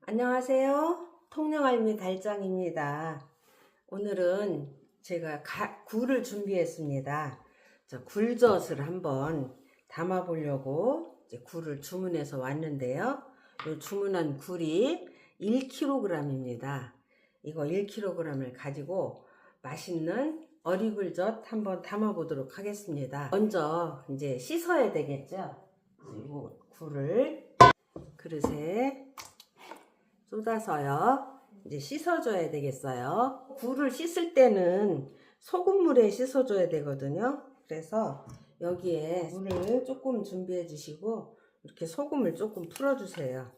안녕하세요. 통영알미 달장입니다. 오늘은 제가 굴을 준비했습니다. 굴젓을 한번 담아 보려고 굴을 주문해서 왔는데요. 이 주문한 굴이 1kg입니다. 이거 1kg을 가지고 맛있는 어리굴젓 한번 담아 보도록 하겠습니다. 먼저 이제 씻어야 되겠죠. 이 굴을 그릇에 쏟아서요. 이제 씻어줘야 되겠어요. 굴을 씻을 때는 소금물에 씻어줘야 되거든요. 그래서 여기에 물을 조금 준비해 주시고 이렇게 소금을 조금 풀어주세요.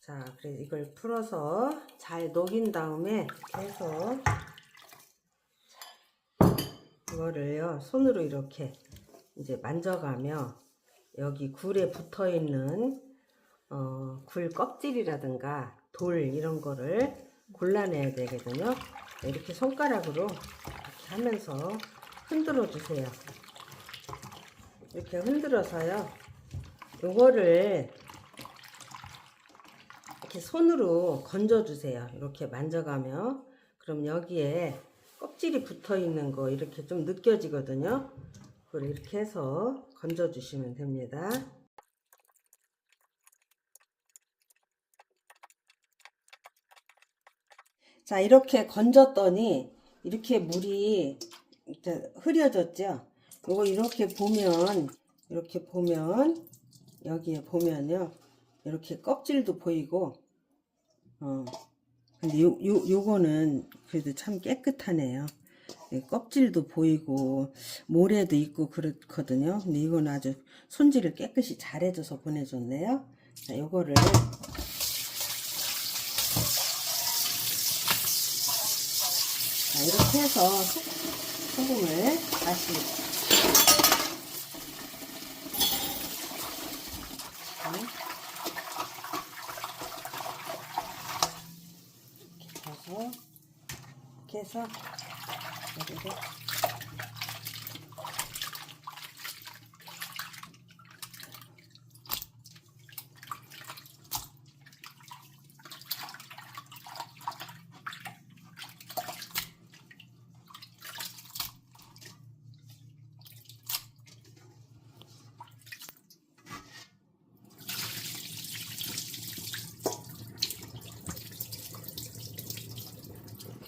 자, 그래서 이걸 풀어서 잘 녹인 다음에 이렇게 해서 이거를요 손으로 이렇게 이제 만져가며 여기 굴에 붙어 있는 굴 껍질이라든가 돌 이런 거를 골라내야 되거든요. 이렇게 손가락으로 이렇게 하면서 흔들어 주세요. 이렇게 흔들어서요. 요거를 이렇게 손으로 건져 주세요. 이렇게 만져가며 그럼 여기에 껍질이 붙어 있는 거 이렇게 좀 느껴지거든요. 그걸 이렇게 해서 건져 주시면 됩니다. 자, 이렇게 건졌더니 이렇게 물이 이렇게 흐려졌죠. 요거 이렇게 보면 여기에 보면요 이렇게 껍질도 보이고 근데 요거는 그래도 참 깨끗하네요. 껍질도 보이고 모래도 있고 그렇거든요. 근데 이건 아주 손질을 깨끗이 잘 해줘서 보내줬네요. 자, 요거를 이렇게 해서 소금을 다시 이렇게 해서 여기를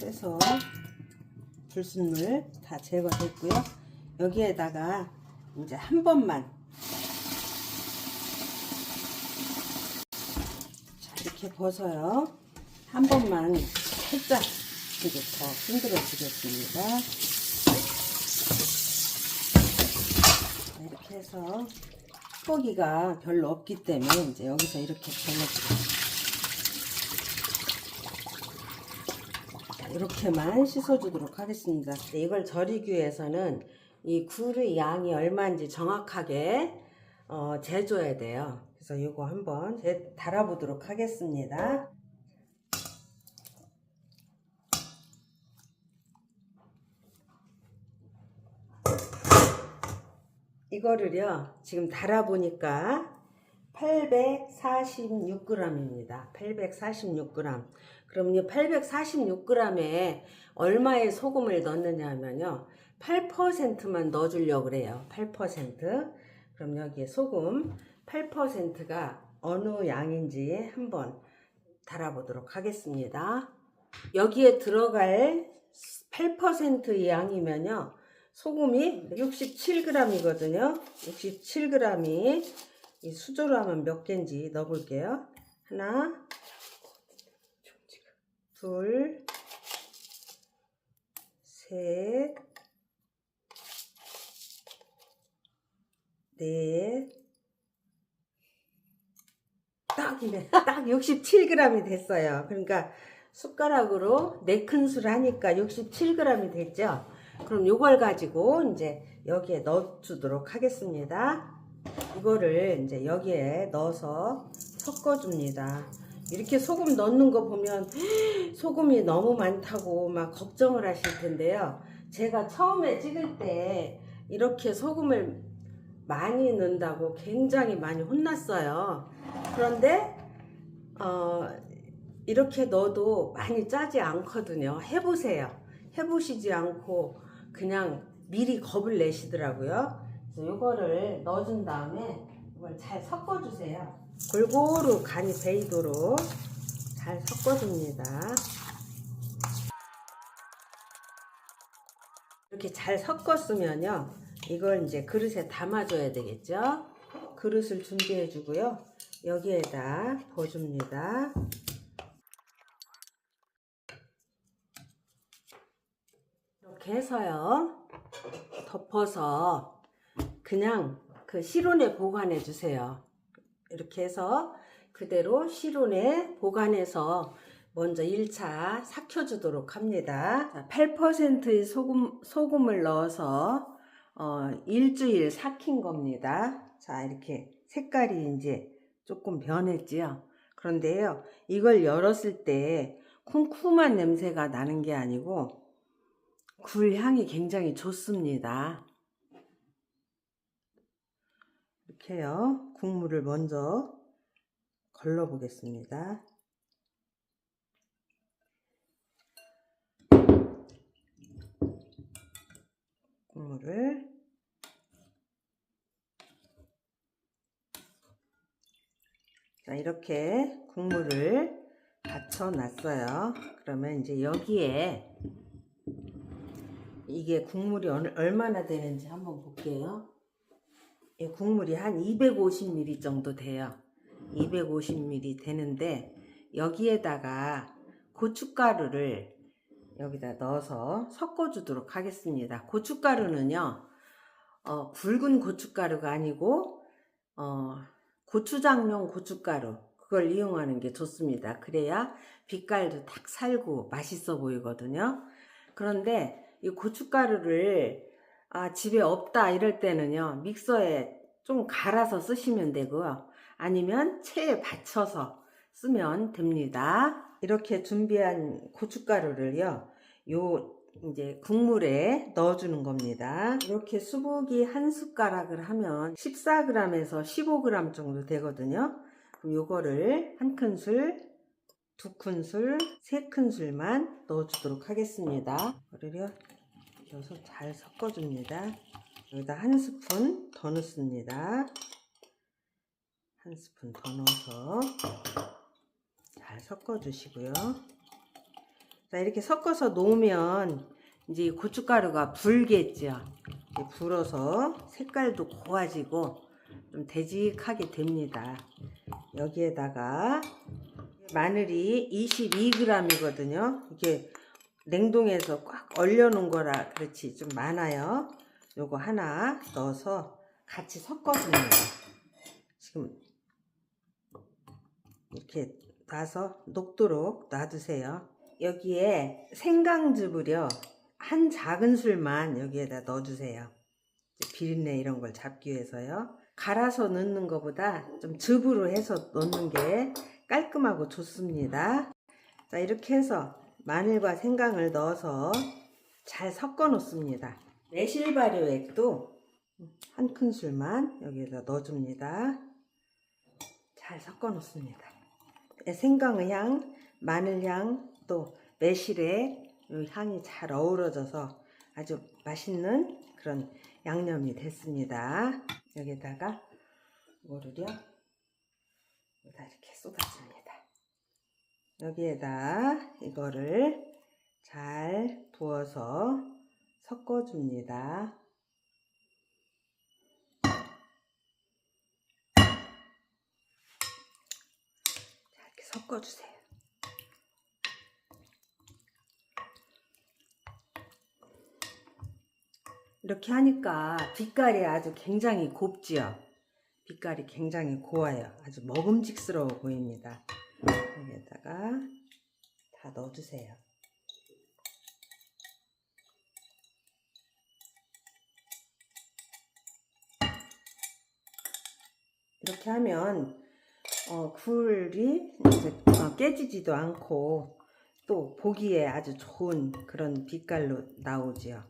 해서 불순물 다 제거됐고요. 여기에다가 이제 한 번만 자, 이렇게 벗어요. 한 번만 살짝 이렇게 더 흔들어 주겠습니다. 이렇게 해서 뻐기가 별로 없기 때문에 이제 여기서 이렇게 걸러주겠습니다. 이렇게만 씻어주도록 하겠습니다. 이걸 절이기 위해서는 이 굴의 양이 얼마인지 정확하게 재줘야 돼요. 그래서 이거 한번 달아보도록 하겠습니다. 이거를요 지금 달아보니까 846g입니다. 846g. 그럼 이 846g에 얼마의 소금을 넣느냐 하면요 8%만 넣어주려고 그래요. 8%. 그럼 여기에 소금 8%가 어느 양인지 한번 달아보도록 하겠습니다. 여기에 들어갈 8% 양이면요 소금이 67g이거든요. 67g이 이 수저로 하면 몇 개인지 넣어볼게요. 하나, 둘, 셋, 넷, 딱이네. 딱 67g이 됐어요. 그러니까 숟가락으로 4큰술 하니까 67g이 됐죠. 그럼 이걸 가지고 이제 여기에 넣어 주도록 하겠습니다. 이거를 이제 여기에 넣어서 섞어줍니다. 이렇게 소금 넣는 거 보면 소금이 너무 많다고 막 걱정을 하실 텐데요. 제가 처음에 찍을 때 이렇게 소금을 많이 넣는다고 굉장히 많이 혼났어요. 그런데 이렇게 넣어도 많이 짜지 않거든요. 해보세요. 해보시지 않고 그냥 미리 겁을 내시더라고요. 그래서 이거를 넣어준 다음에 이걸 잘 섞어주세요. 골고루 간이 배이도록 잘 섞어줍니다. 이렇게 잘 섞었으면요, 이걸 이제 그릇에 담아줘야 되겠죠. 그릇을 준비해 주고요, 여기에다 부어줍니다. 이렇게 해서요, 덮어서 그냥 그 실온에 보관해 주세요. 이렇게 해서 그대로 실온에 보관해서 먼저 1차 삭혀주도록 합니다. 8%의 소금을 넣어서 일주일 삭힌 겁니다. 자, 이렇게 색깔이 이제 조금 변했지요. 그런데요, 이걸 열었을 때 쿰쿰한 냄새가 나는 게 아니고 굴 향이 굉장히 좋습니다. 이렇게요, 국물을 먼저 걸러 보겠습니다. 국물을 자, 이렇게 국물을 받쳐 놨어요. 그러면 이제 여기에 이게 국물이 얼마나 되는지 한번 볼게요. 이 국물이 한 250ml 정도 돼요. 250ml 되는데 여기에다가 고춧가루를 여기다 넣어서 섞어주도록 하겠습니다. 고춧가루는요, 굵은 고춧가루가 아니고 고추장용 고춧가루, 그걸 이용하는 게 좋습니다. 그래야 빛깔도 탁 살고 맛있어 보이거든요. 그런데 이 고춧가루를 집에 없다 이럴 때는요, 믹서에 좀 갈아서 쓰시면 되고요, 아니면 체에 받쳐서 쓰면 됩니다. 이렇게 준비한 고춧가루를요, 이제 국물에 넣어주는 겁니다. 이렇게 수북이 한 숟가락을 하면 14g에서 15g 정도 되거든요. 그럼 요거를 한 큰술, 두 큰술, 세 큰술만 넣어주도록 하겠습니다. 이거를요, 넣어서 잘 섞어줍니다. 여기다 한 스푼 더 넣습니다. 한 스푼 더 넣어서 잘 섞어주시고요. 자, 이렇게 섞어서 놓으면 이제 고춧가루가 불겠죠. 불어서 색깔도 고와지고 좀 되직하게 됩니다. 여기에다가 마늘이 22g이거든요. 이게 냉동해서 꽉 얼려놓은 거라 그렇지 좀 많아요. 요거 하나 넣어서 같이 섞어줍니다. 지금 이렇게 놔서 녹도록 놔두세요. 여기에 생강즙을요, 한 작은술만 여기에다 넣어주세요. 비린내 이런 걸 잡기 위해서요. 갈아서 넣는 것보다 좀 즙으로 해서 넣는 게 깔끔하고 좋습니다. 자, 이렇게 해서 마늘과 생강을 넣어서 잘 섞어 놓습니다. 매실 발효액도 한 큰술만 여기에다 넣어줍니다. 잘 섞어 놓습니다. 생강의 향, 마늘 향, 또 매실의 향이 잘 어우러져서 아주 맛있는 그런 양념이 됐습니다. 여기다가 이거를요, 이렇게 쏟아줍니다. 여기에다 이거를 잘 부어서 섞어줍니다. 이렇게 섞어주세요. 이렇게 하니까 빛깔이 아주 굉장히 곱지요. 빛깔이 굉장히 고와요. 아주 먹음직스러워 보입니다. 여기에다가 다 넣어주세요. 이렇게 하면 굴이 이제 깨지지도 않고 또 보기에 아주 좋은 그런 빛깔로 나오지요.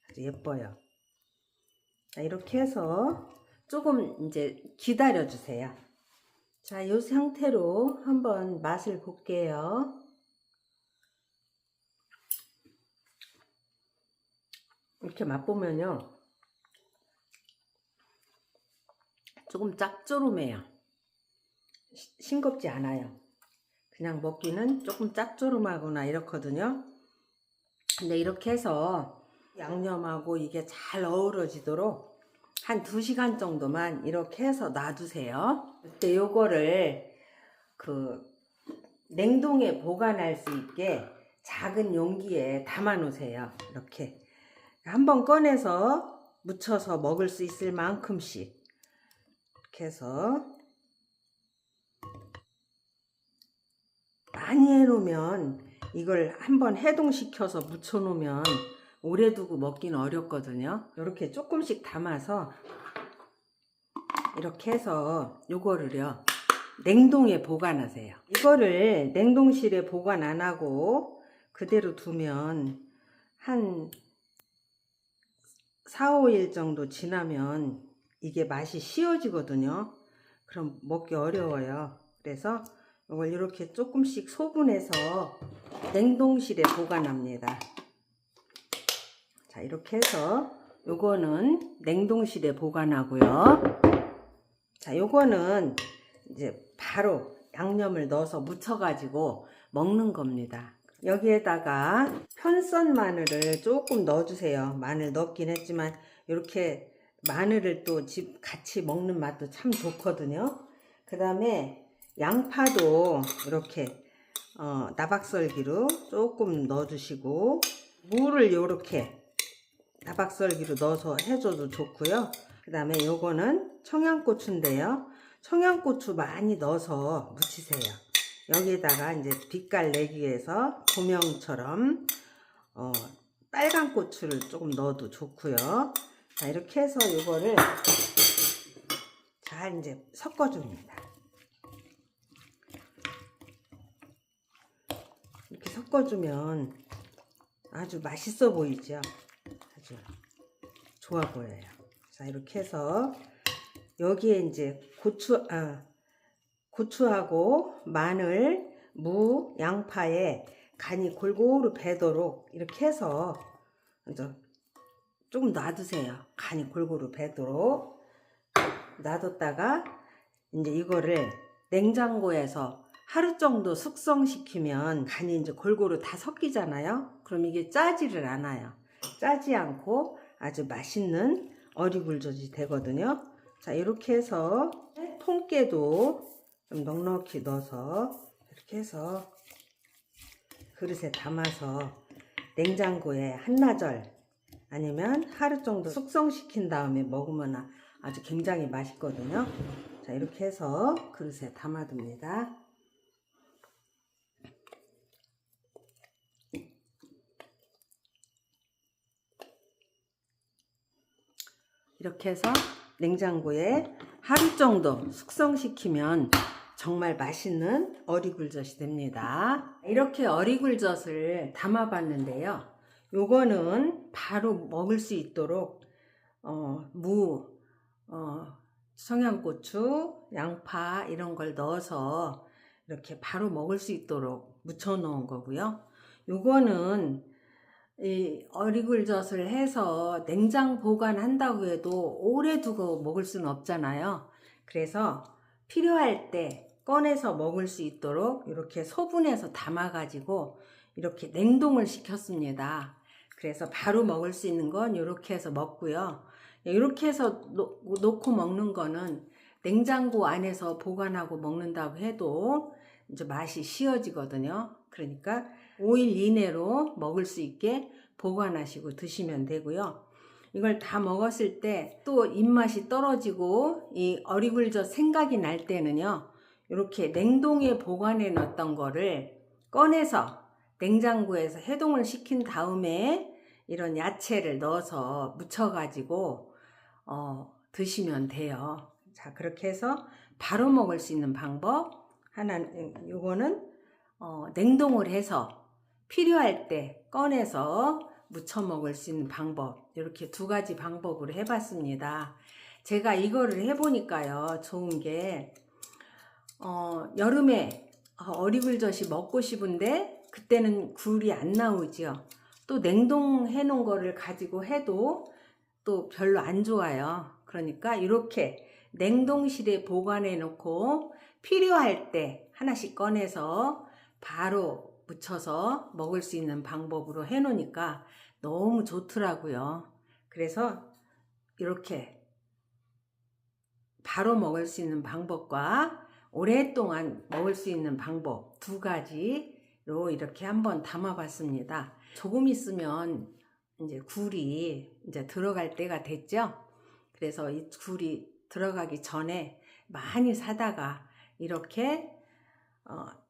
아주 예뻐요. 자, 이렇게 해서 조금 이제 기다려 주세요. 자, 이 상태로 한번 맛을 볼게요. 이렇게 맛보면요, 조금 짭조름해요. 싱겁지 않아요. 그냥 먹기는 조금 짭조름하거나 이렇거든요. 근데 이렇게 해서 양념하고 이게 잘 어우러지도록 한 2시간 정도만 이렇게 해서 놔두세요. 그때 요거를 냉동에 보관할 수 있게 작은 용기에 담아 놓으세요. 이렇게 한번 꺼내서 무쳐서 먹을 수 있을 만큼씩 이렇게 해서 많이 해놓으면 이걸 한번 해동시켜서 무쳐 놓으면 오래 두고 먹기는 어렵거든요. 이렇게 조금씩 담아서 이렇게 해서 요거를요 냉동에 보관하세요. 이거를 냉동실에 보관 안 하고 그대로 두면 한 4, 5일 정도 지나면 이게 맛이 쉬어지거든요. 그럼 먹기 어려워요. 그래서 이걸 이렇게 조금씩 소분해서 냉동실에 보관합니다. 자, 이렇게 해서 요거는 냉동실에 보관하고요. 자, 요거는 이제 바로 양념을 넣어서 무쳐 가지고 먹는 겁니다. 여기에다가 편썬 마늘을 조금 넣어주세요. 마늘 넣긴 했지만 이렇게 마늘을 또 같이 먹는 맛도 참 좋거든요. 그 다음에 양파도 이렇게 나박썰기로 조금 넣어주시고, 무를 이렇게 나박썰기로 넣어서 해줘도 좋고요. 그 다음에 요거는 청양고추인데요. 청양고추 많이 넣어서 무치세요. 여기에다가 이제 빛깔 내기 위해서 고명처럼 빨간 고추를 조금 넣어도 좋고요. 자, 이렇게 해서 요거를 잘 이제 섞어줍니다. 이렇게 섞어주면 아주 맛있어 보이죠? 아주 좋아 보여요. 자, 이렇게 해서 여기에 이제 고추하고 마늘, 무, 양파에 간이 골고루 배도록 이렇게 해서 먼저 조금 놔두세요. 간이 골고루 배도록 놔뒀다가 이제 이거를 냉장고에서 하루 정도 숙성시키면 간이 이제 골고루 다 섞이잖아요. 그럼 이게 짜지를 않아요. 짜지 않고 아주 맛있는 어리굴젓이 되거든요. 자, 이렇게 해서 통깨도 좀 넉넉히 넣어서 이렇게 해서 그릇에 담아서 냉장고에 한나절 아니면 하루 정도 숙성시킨 다음에 먹으면 아주 굉장히 맛있거든요. 자, 이렇게 해서 그릇에 담아둡니다. 이렇게 해서 냉장고에 하루 정도 숙성시키면 정말 맛있는 어리굴젓이 됩니다. 이렇게 어리굴젓을 담아봤는데요. 요거는 바로 먹을 수 있도록 무, 청양고추, 양파 이런 걸 넣어서 이렇게 바로 먹을 수 있도록 무쳐 놓은 거고요. 요거는 이 어리굴젓을 해서 냉장 보관한다고 해도 오래 두고 먹을 수는 없잖아요. 그래서 필요할 때 꺼내서 먹을 수 있도록 이렇게 소분해서 담아 가지고 이렇게 냉동을 시켰습니다. 그래서 바로 먹을 수 있는 건 이렇게 해서 먹고요. 이렇게 해서 놓고 먹는 거는 냉장고 안에서 보관하고 먹는다고 해도 이제 맛이 쉬어지거든요. 그러니까 5일 이내로 먹을 수 있게 보관하시고 드시면 되고요. 이걸 다 먹었을 때 또 입맛이 떨어지고 이 어리굴젓 생각이 날 때는요, 이렇게 냉동에 보관해 놨던 거를 꺼내서 냉장고에서 해동을 시킨 다음에 이런 야채를 넣어서 무쳐 가지고 드시면 돼요. 자, 그렇게 해서 바로 먹을 수 있는 방법 하나는, 요거는 냉동을 해서 필요할 때 꺼내서 무쳐 먹을 수 있는 방법, 이렇게 2가지 방법으로 해봤습니다. 제가 이거를 해보니까요, 좋은 게 여름에 어리굴젓이 먹고 싶은데 그때는 굴이 안 나오죠. 또 냉동해 놓은 거를 가지고 해도 또 별로 안 좋아요. 그러니까 이렇게 냉동실에 보관해 놓고 필요할 때 하나씩 꺼내서 바로 무쳐서 먹을 수 있는 방법으로 해 놓으니까 너무 좋더라고요. 그래서 이렇게 바로 먹을 수 있는 방법과 오랫동안 먹을 수 있는 방법 두 가지로 이렇게 한번 담아 봤습니다. 조금 있으면 이제 굴이 이제 들어갈 때가 됐죠. 그래서 이 굴이 들어가기 전에 많이 사다가 이렇게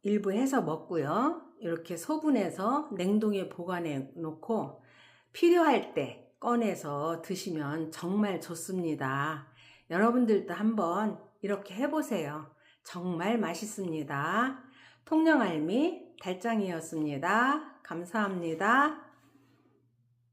일부 해서 먹고요. 이렇게 소분해서 냉동에 보관해 놓고 필요할 때 꺼내서 드시면 정말 좋습니다. 여러분들도 한번 이렇게 해보세요. 정말 맛있습니다. 통영알미 달짱이었습니다. 감사합니다.